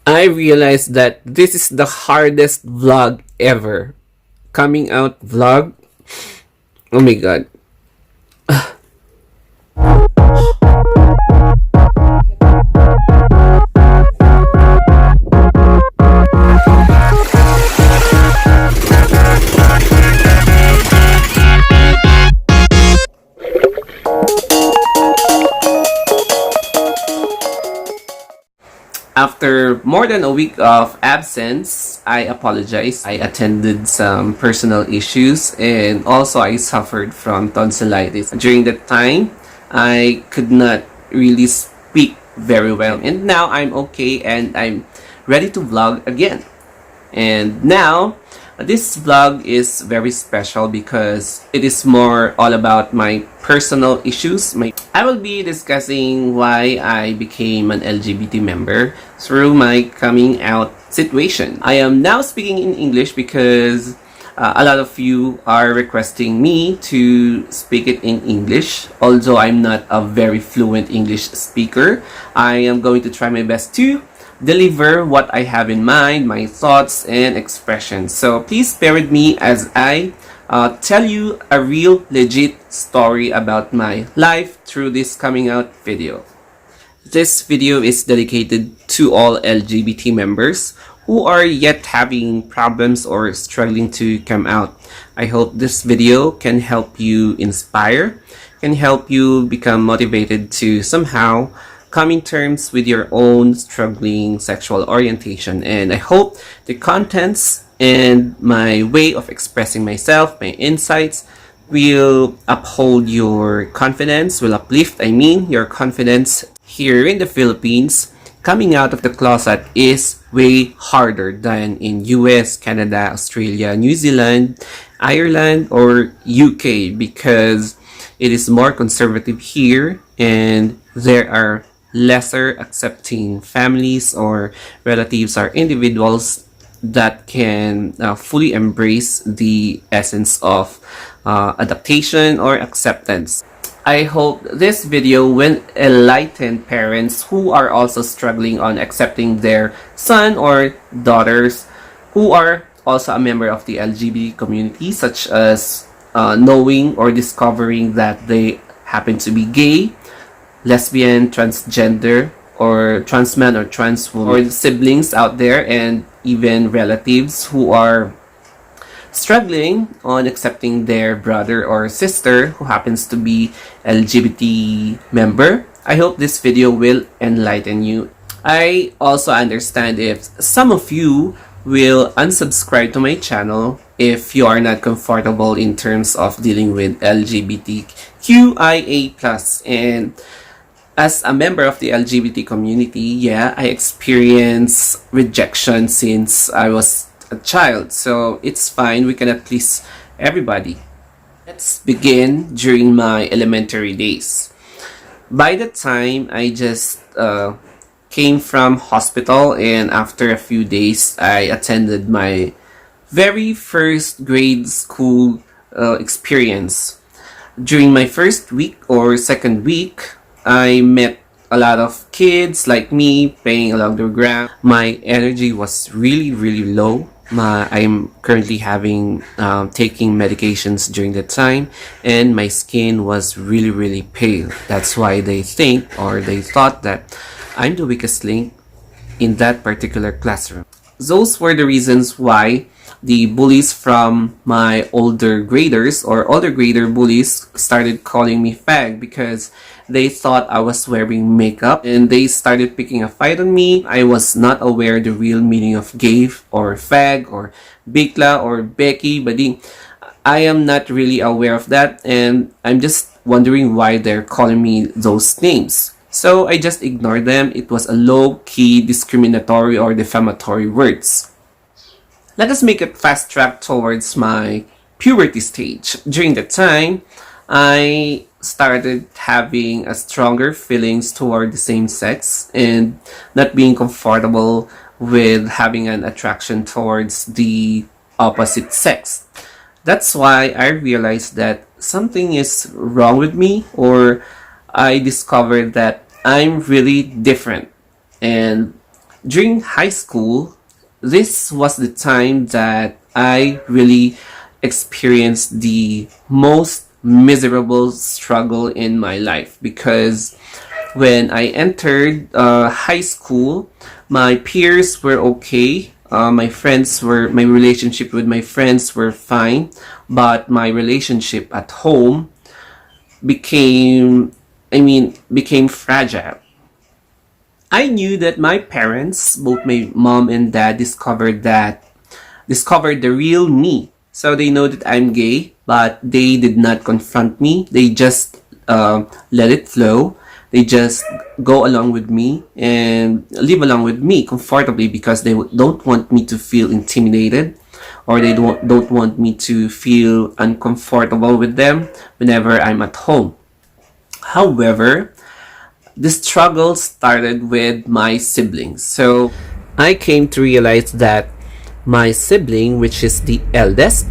I realized that this is the hardest vlog ever. Coming out vlog. Oh my god. After more than a week of absence, I apologize. I attended some personal issues and also I suffered from tonsillitis. During that time, I could not really speak very well. And now I'm okay and I'm ready to vlog again. And now, this vlog is very special because it is more all about my personal issues. I will be discussing why I became an LGBT member through my coming out situation. I am now speaking in English because a lot of you are requesting me to speak it in English. Although I'm not a very fluent English speaker, I am going to try my best to deliver what I have in mind, my thoughts and expressions. So please bear with me as I tell you a real legit story about my life through this coming out video. This video is dedicated to all LGBT members who are yet having problems or struggling to come out. I hope this video can help you inspire, can help you become motivated to somehow come in terms with your own struggling sexual orientation. And I hope the contents and my way of expressing myself, my insights, will uphold your confidence, will uplift, your confidence. Here in the Philippines, coming out of the closet is way harder than in US, Canada, Australia, New Zealand, Ireland, or UK because it is more conservative here and there are lesser accepting families or relatives or individuals that can fully embrace the essence of adaptation or acceptance. I hope this video will enlighten parents who are also struggling on accepting their son or daughters who are also a member of the LGBT community, such as knowing or discovering that they happen to be gay, lesbian, transgender, or trans man or trans woman, or siblings out there and even relatives who are struggling on accepting their brother or sister who happens to be LGBT member. I hope this video will enlighten you. I also understand if some of you will unsubscribe to my channel if you are not comfortable in terms of dealing with LGBTQIA+. And as a member of the LGBT community, yeah, I experienced rejection since I was a child. So it's fine, we cannot please everybody. Let's begin during my elementary days. By the time I just came from hospital and after a few days, I attended my very first grade school experience. During my first week or second week, I met a lot of kids like me playing along the ground. My energy was really low. I'm currently having taking medications during that time and my skin was really pale. That's why they think or they thought that I'm the weakest link in that particular classroom. Those were the reasons why the bullies from my older graders or older grader bullies started calling me fag because they thought I was wearing makeup and they started picking a fight on me. I was not aware the real meaning of gay or fag or bikla or Becky, but I am not really aware of that and I'm just wondering why they're calling me those names. So I just ignored them. It was a low-key discriminatory or defamatory words. Let us make a fast track towards my puberty stage. During that time, I started having a stronger feelings toward the same sex and not being comfortable with having an attraction towards the opposite sex. That's why I realized that something is wrong with me, or I discovered that I'm really different. And During high school, this was the time that I really experienced the most miserable struggle in my life, because when I entered high school, my peers were okay. My relationship with my friends were fine, but my relationship at home became fragile. I knew that my parents, both my mom and dad, discovered the real me. So they know that I'm gay, but they did not confront me. They just let it flow. They just go along with me and live along with me comfortably, because they don't want me to feel intimidated, or they don't want me to feel uncomfortable with them whenever I'm at home. However, the struggle started with my siblings. So I came to realize that my sibling, which is the eldest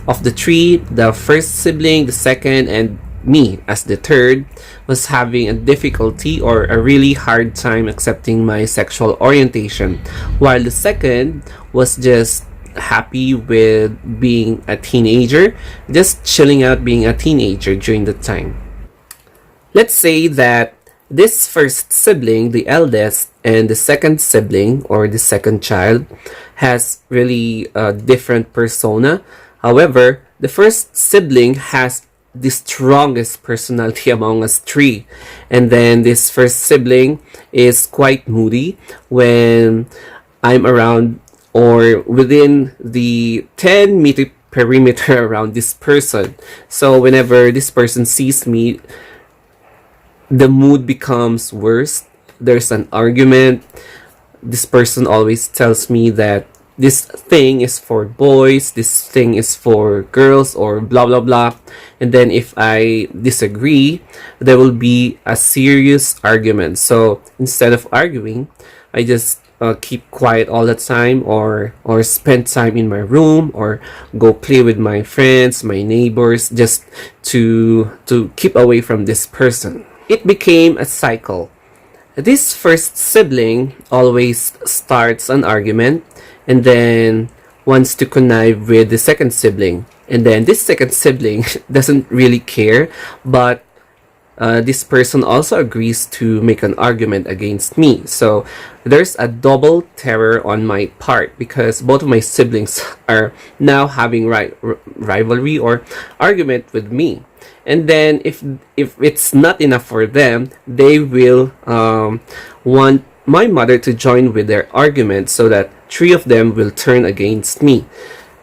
of the three, the first sibling, the second, and me as the third, was having a difficulty or a really hard time accepting my sexual orientation, while the second was just happy with being a teenager, just chilling out being a teenager during the time. Let's say that this first sibling, the eldest, and the second sibling or the second child has really a different persona. However, the first sibling has the strongest personality among us three. And then this first sibling is quite moody when I'm around or within the 10-meter perimeter around this person. So whenever this person sees me, the mood becomes worse. There's an argument. This person always tells me that this thing is for boys, this thing is for girls, or blah blah blah. And then if I disagree, there will be a serious argument. So instead of arguing, I just keep quiet all the time, or spend time in my room, or go play with my friends, my neighbors, just to keep away from this person. It became a cycle. This first sibling always starts an argument and then wants to connive with the second sibling. And then this second sibling doesn't really care, but this person also agrees to make an argument against me. So there's a double terror on my part, because both of my siblings are now having rivalry or argument with me. And then if it's not enough for them, they will want my mother to join with their argument, so that three of them will turn against me.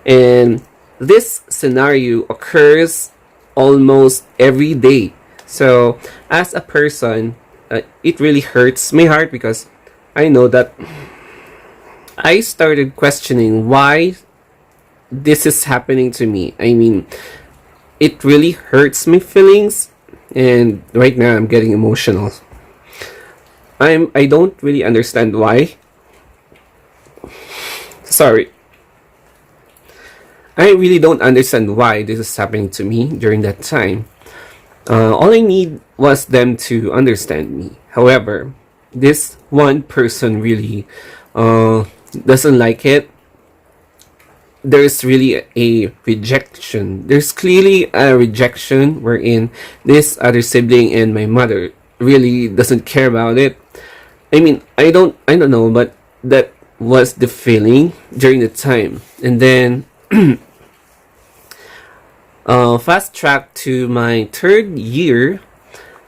And this scenario occurs almost every day. So as a person, it really hurts my heart, because I know that I started questioning why this is happening to me. I mean, it really hurts my feelings, and right now I'm getting emotional. I don't really understand why. Sorry. I really don't understand why this is happening to me during that time. All I need was them to understand me. However, this one person really doesn't like it. There's really a rejection. There's clearly a rejection wherein this other sibling and my mother really doesn't care about it. I mean, I don't know, but that was the feeling during the time. And then fast track to my third year,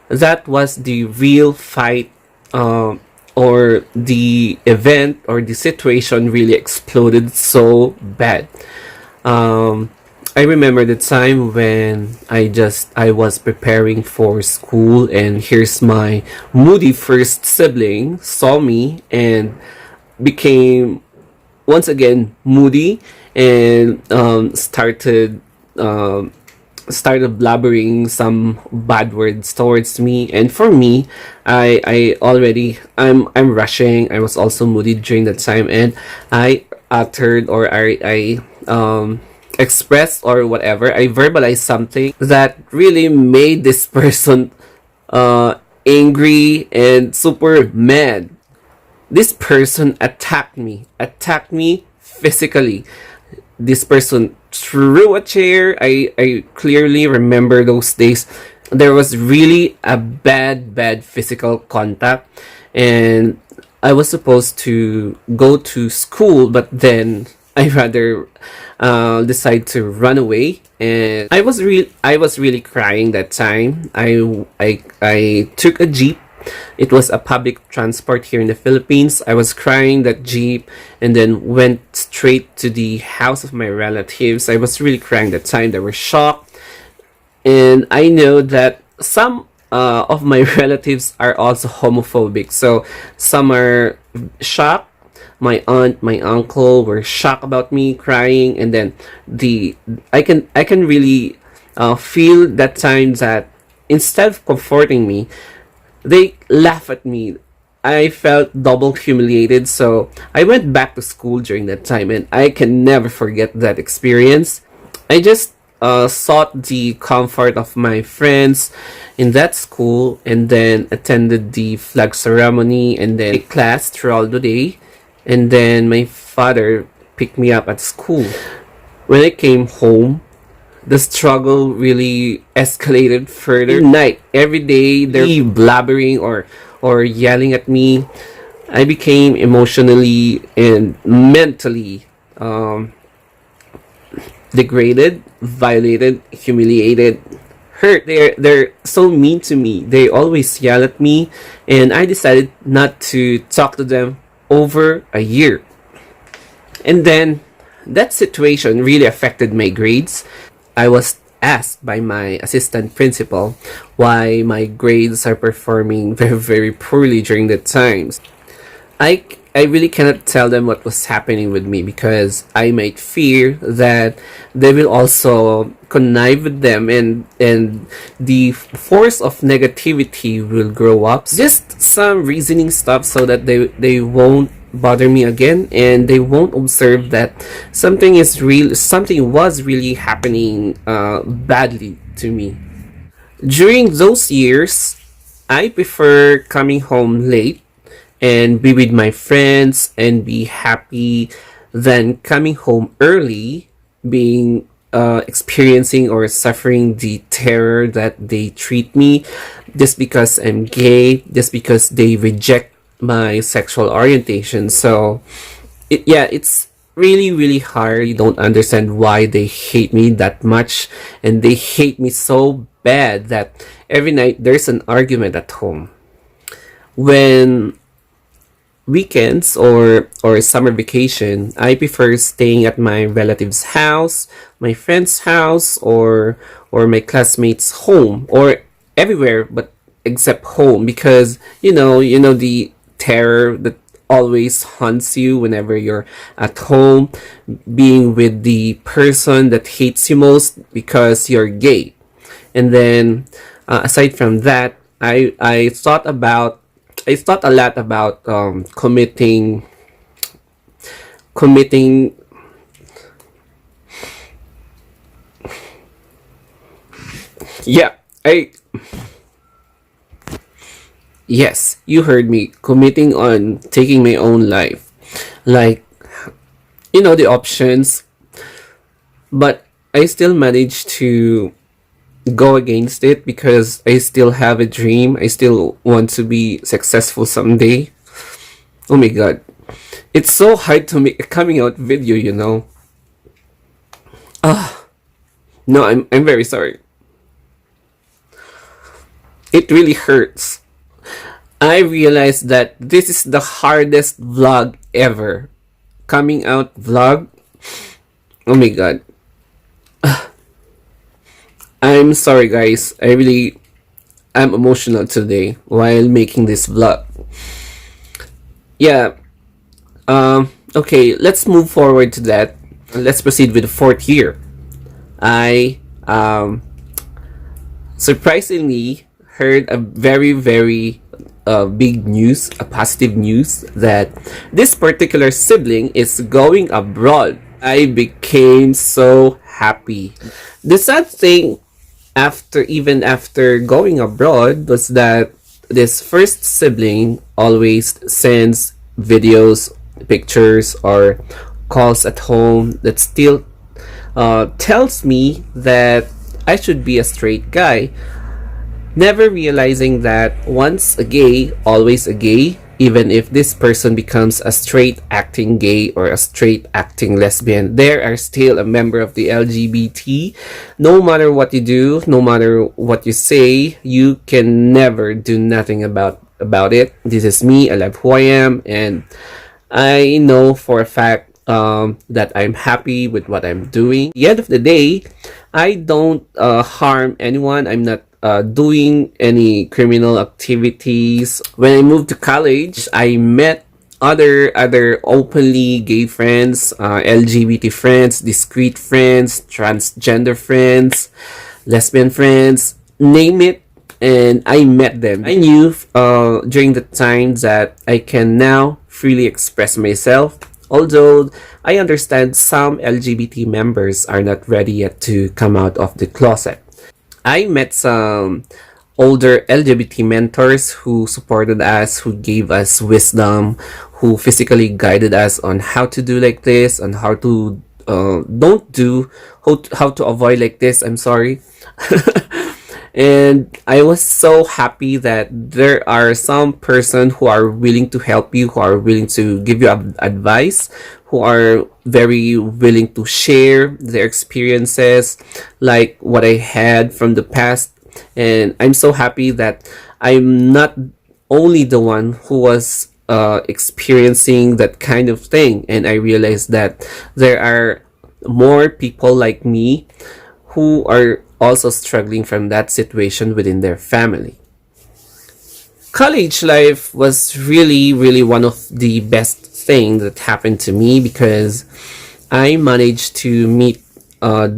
that was the real fight, or the event or the situation really exploded so bad. I remember the time when I was preparing for school, and here's my moody first sibling saw me and became once again moody, and started blabbering some bad words towards me. And for me, I'm rushing. I was also moody during that time, and I uttered, or I expressed, or whatever, I verbalized something that really made this person angry and super mad. this person attacked me physically. This person threw a chair. I clearly remember those days. There was really a bad physical contact, and I was supposed to go to school, but then I rather decide to run away, and I was really crying that time. I took a jeep. It was a public transport here in the Philippines. I was crying that jeep and then went straight to the house of my relatives. I was really crying that time. They were shocked. And I know that some of my relatives are also homophobic. So some are shocked. My aunt, my uncle were shocked about me crying, and then I can really feel that time that instead of comforting me, they laugh at me. I felt double humiliated, so I went back to school during that time, and I can never forget that experience. I just sought the comfort of my friends in that school, and then attended the flag ceremony, and then class throughout the day, and then my father picked me up at school. When I came home, the struggle really escalated further. Night, every day, they're blabbering or yelling at me. I became emotionally and mentally degraded, violated, humiliated, hurt. They're so mean to me. They always yell at me, and I decided not to talk to them over a year. And then that situation really affected my grades. I was asked by my assistant principal why my grades are performing very poorly during the times. I really cannot tell them what was happening with me, because I might fear that they will also connive with them, and the force of negativity will grow up. Just some reasoning stuff so that they won't bother me again, and they won't observe that something was really happening badly to me. During those years, I prefer coming home late and be with my friends and be happy than coming home early, being experiencing or suffering the terror that they treat me just because I'm gay, just because they reject my sexual orientation. So it's really hard. You don't understand why they hate me that much, and they hate me so bad that every night there's an argument at home. When weekends or summer vacation, I prefer staying at my relative's house, my friend's house, or my classmates' home, or everywhere but except home, because you know the terror that always haunts you whenever you're at home, being with the person that hates you most because you're gay. And then aside from that, I thought a lot about committing yeah I Yes, you heard me, committing on taking my own life. Like, the options, but I still managed to go against it because I still have a dream. I still want to be successful someday. Oh my god. It's so hard to make a coming out video. No, I'm very sorry. It really hurts. I realized that this is the hardest vlog ever. Coming out vlog. Oh my god. I'm sorry guys. I'm emotional today while making this vlog. Yeah. Okay, let's move forward to that. Let's proceed with the fourth year. I surprisingly heard a very big news, a positive news, that this particular sibling is going abroad. I became so happy. The sad thing, even after going abroad, was that this first sibling always sends videos, pictures, or calls at home that still tells me that I should be a straight guy, never realizing that once a gay, always a gay, even if this person becomes a straight acting gay or a straight acting lesbian, they are still a member of the LGBT. No matter what you do, no matter what you say, you can never do nothing about it. This is me. I love who I am, and I know for a fact that I'm happy with what I'm doing. At the end of the day, I don't harm anyone. I'm not doing any criminal activities. When I moved to college, I met other openly gay friends, LGBT friends, discreet friends, transgender friends, lesbian friends, name it, and I met them. I knew during the time that I can now freely express myself. Although I understand some LGBT members are not ready yet to come out of the closet. I met some older LGBT mentors who supported us, who gave us wisdom, who physically guided us on how to do like this, on how to don't do, how to avoid like this. I'm sorry. And I was so happy that there are some person who are willing to help you, who are willing to give you advice, who are very willing to share their experiences, like what I had from the past. And I'm so happy that I'm not only the one who was experiencing that kind of thing. And I realized that there are more people like me who are also struggling from that situation within their family. College life was really one of the best thing that happened to me because I managed to meet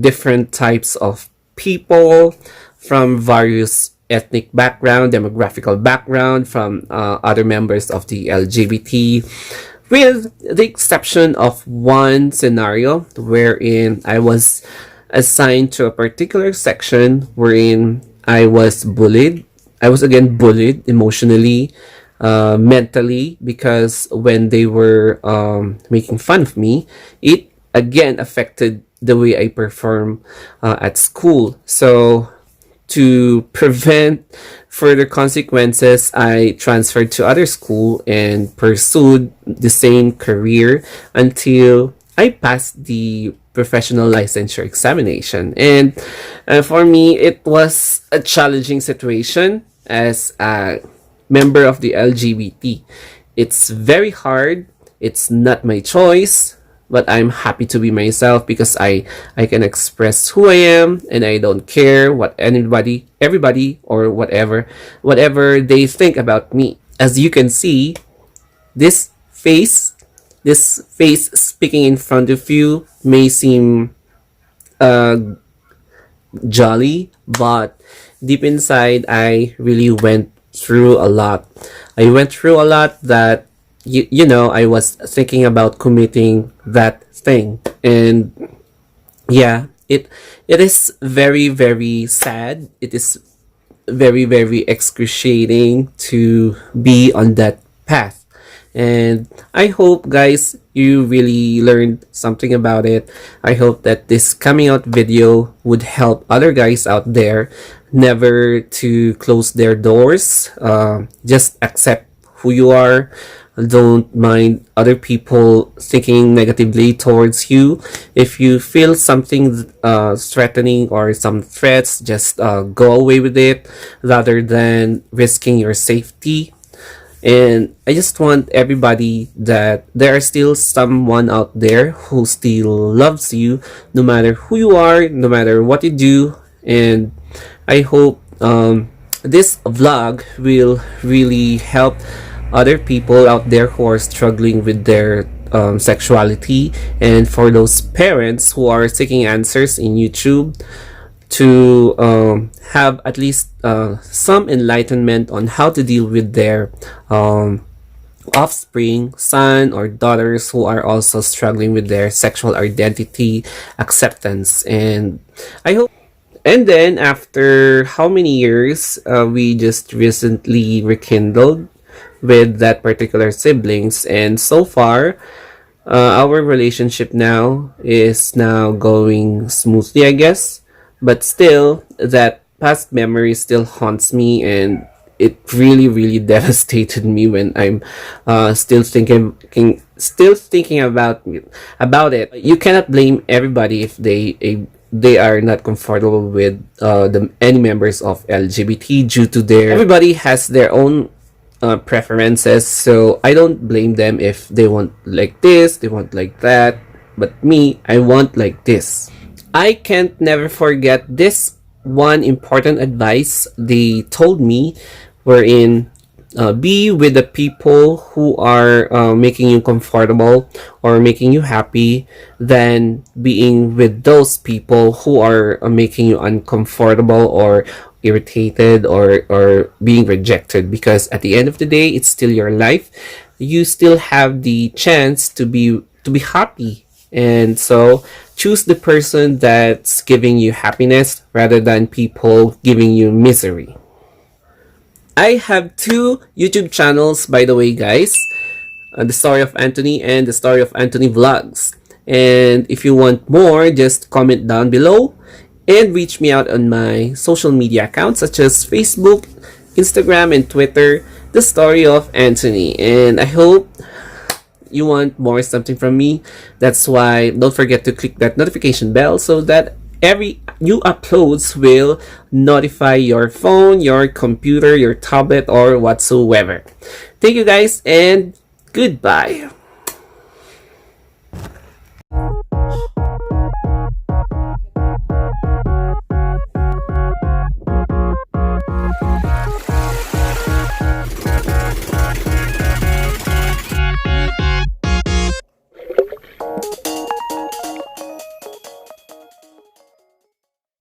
different types of people from various ethnic background, demographical background, from other members of the LGBT, with the exception of one scenario wherein I was assigned to a particular section wherein I was bullied. I was again bullied emotionally, mentally, because when they were making fun of me, it again affected the way I perform at school. So to prevent further consequences, I transferred to other school and pursued the same career until I passed the professional licensure examination. And for me, it was a challenging situation as a member of the LGBT. It's very hard. It's not my choice, but I'm happy to be myself because I can express who I am, and I don't care what everybody or whatever they think about me. As you can see, this face speaking in front of you may seem jolly, but deep inside I really went through a lot. I went through a lot that you know, I was thinking about committing that thing. And yeah, it is very sad. It is very excruciating to be on that path. And I hope, guys, you really learned something about it. I hope that this coming out video would help other guys out there never to close their doors. Just accept who you are. Don't mind other people thinking negatively towards you. If you feel something threatening or some threats, just go away with it rather than risking your safety. And I just want everybody that there are still someone out there who still loves you, no matter who you are, no matter what you do. And I hope this vlog will really help other people out there who are struggling with their sexuality, and for those parents who are seeking answers in YouTube to have at least some enlightenment on how to deal with their offspring, son or daughters who are also struggling with their sexual identity acceptance. And I hope. And then after how many years, we just recently rekindled with that particular siblings. And so far, our relationship now is now going smoothly, I guess. But still, that past memory still haunts me, and it really, really devastated me when I'm still thinking about it. You cannot blame everybody if they are not comfortable with any members of LGBT due to their everybody has their own preferences. So I don't blame them if they want like this, they want like that. But me, I want like this. I can't never forget this one important advice they told me, wherein be with the people who are making you comfortable or making you happy than being with those people who are making you uncomfortable or irritated or being rejected. Because at the end of the day, it's still your life. You still have the chance to be happy, and so choose the person that's giving you happiness rather than people giving you misery. I have two YouTube channels, by the way, guys. The Story of Anthony and The Story of Anthony Vlogs. And if you want more, just comment down below and reach me out on my social media accounts such as Facebook, Instagram, and Twitter, The Story of Anthony. And I hope you want more something from me. That's why don't forget to click that notification bell so that every new uploads will notify your phone, your computer, your tablet, or whatsoever. Thank you guys, and goodbye.